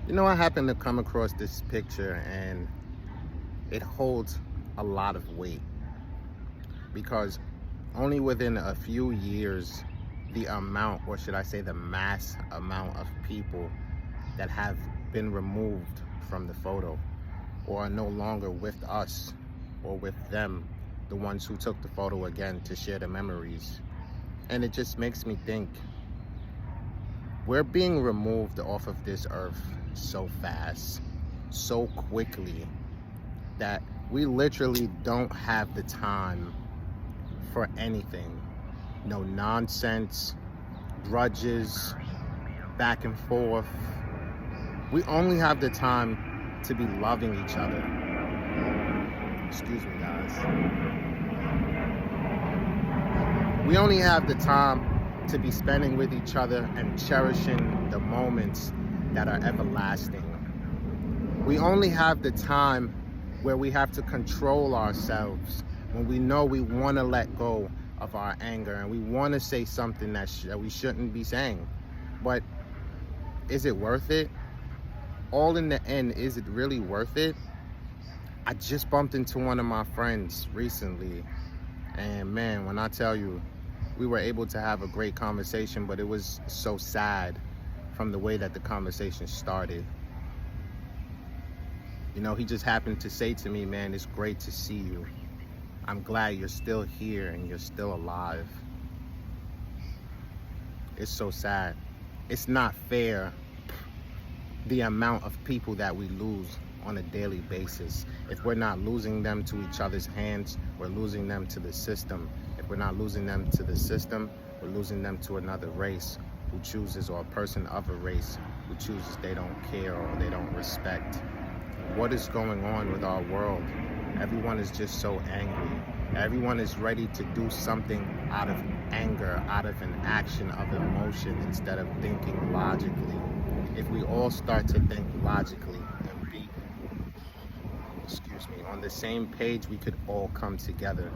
You know, I happened to come across this picture and it holds a lot of weight because only within a few years, the amount, or should I say, the mass amount of people that have been removed from the photo or are no longer with us or with them, the ones who took the photo again to share the memories. And it just makes me think we're being removed off of this earth so fast, so quickly, that we literally don't have the time for anything. No nonsense, grudges, back and forth. We only have the time to be loving each other. Excuse me, guys. We only have the time to be spending with each other and cherishing the moments that are everlasting. We only have the time where we have to control ourselves when we know we want to let go of our anger and we want to say something that we shouldn't be saying. But is it worth it? All in the end, is it really worth it? I just bumped into one of my friends recently, and man, when I tell you, we were able to have a great conversation, but it was so sad from the way that the conversation started. You know, he just happened to say to me, man, it's great to see you. I'm glad you're still here and you're still alive. It's so sad. It's not fair, the amount of people that we lose on a daily basis. If we're not losing them to each other's hands, we're losing them to the system. If we're not losing them to the system, we're losing them to another race who chooses, or a person of a race who chooses they don't care or they don't respect. What is going on with our world? Everyone is just so angry. Everyone is ready to do something out of anger, out of an action of emotion, instead of thinking logically. If we all start to think logically and be, on the same page, we could all come together.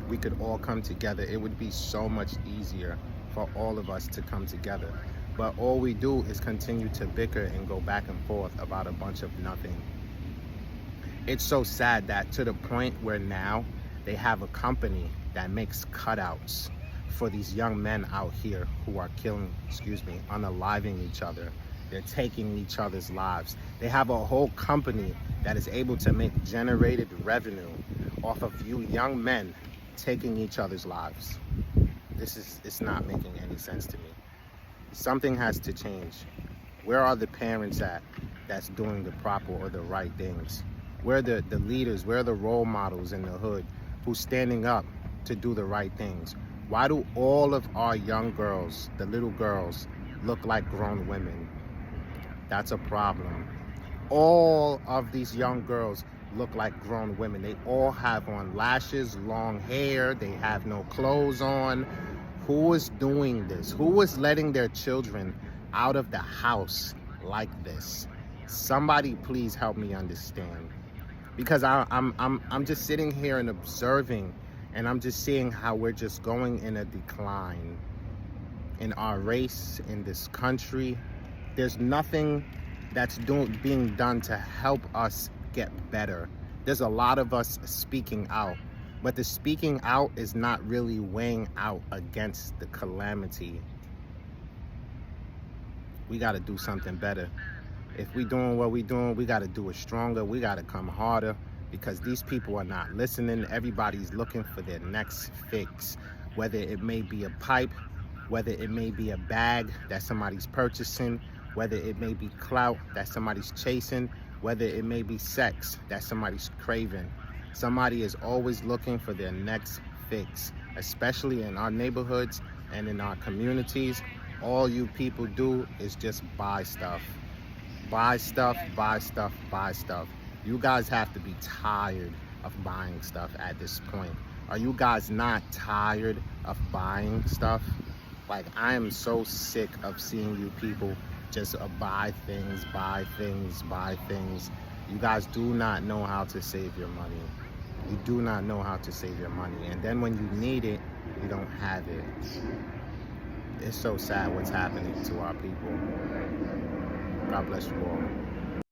We could all come together. It would be so much easier for all of us to come together. But all we do is continue to bicker and go back and forth about a bunch of nothing. It's so sad that to the point where now they have a company that makes cutouts for these young men out here who are killing, unaliving each other. They're taking each other's lives. They have a whole company that is able to make generated revenue off of you young men taking each other's lives. It's not making any sense to me. Something has to change. Where are the parents at that's doing the proper or the right things? Where are the leaders? Where are the role models in the hood who's standing up to do the right things? Why do all of our young girls, the little girls, look like grown women? That's a problem. All of these young girls look like grown women. They all have on lashes, long hair. They have no clothes on. Who is doing this? Who is letting their children out of the house like this? Somebody please help me understand. Because I'm just sitting here and observing, and I'm just seeing how we're just going in a decline in our race, in this country. There's nothing that's being done to help us get better. There's a lot of us speaking out, but the speaking out is not really weighing out against the calamity. We got to do something better. If we doing what we doing, we got to do it stronger. We got to come harder, because these people are not listening. Everybody's looking for their next fix, whether it may be a pipe, whether it may be a bag that somebody's purchasing, whether it may be clout that somebody's chasing, whether it may be sex that somebody's craving. Somebody is always looking for their next fix, especially in our neighborhoods and in our communities. All you people do is just buy stuff. Buy stuff, buy stuff, buy stuff. You guys have to be tired of buying stuff at this point. Are you guys not tired of buying stuff? Like, I am so sick of seeing you people just buy things, buy things, buy things. You guys do not know how to save your money. You do not know how to save your money. And then when you need it, you don't have it. It's so sad what's happening to our people. God bless you all.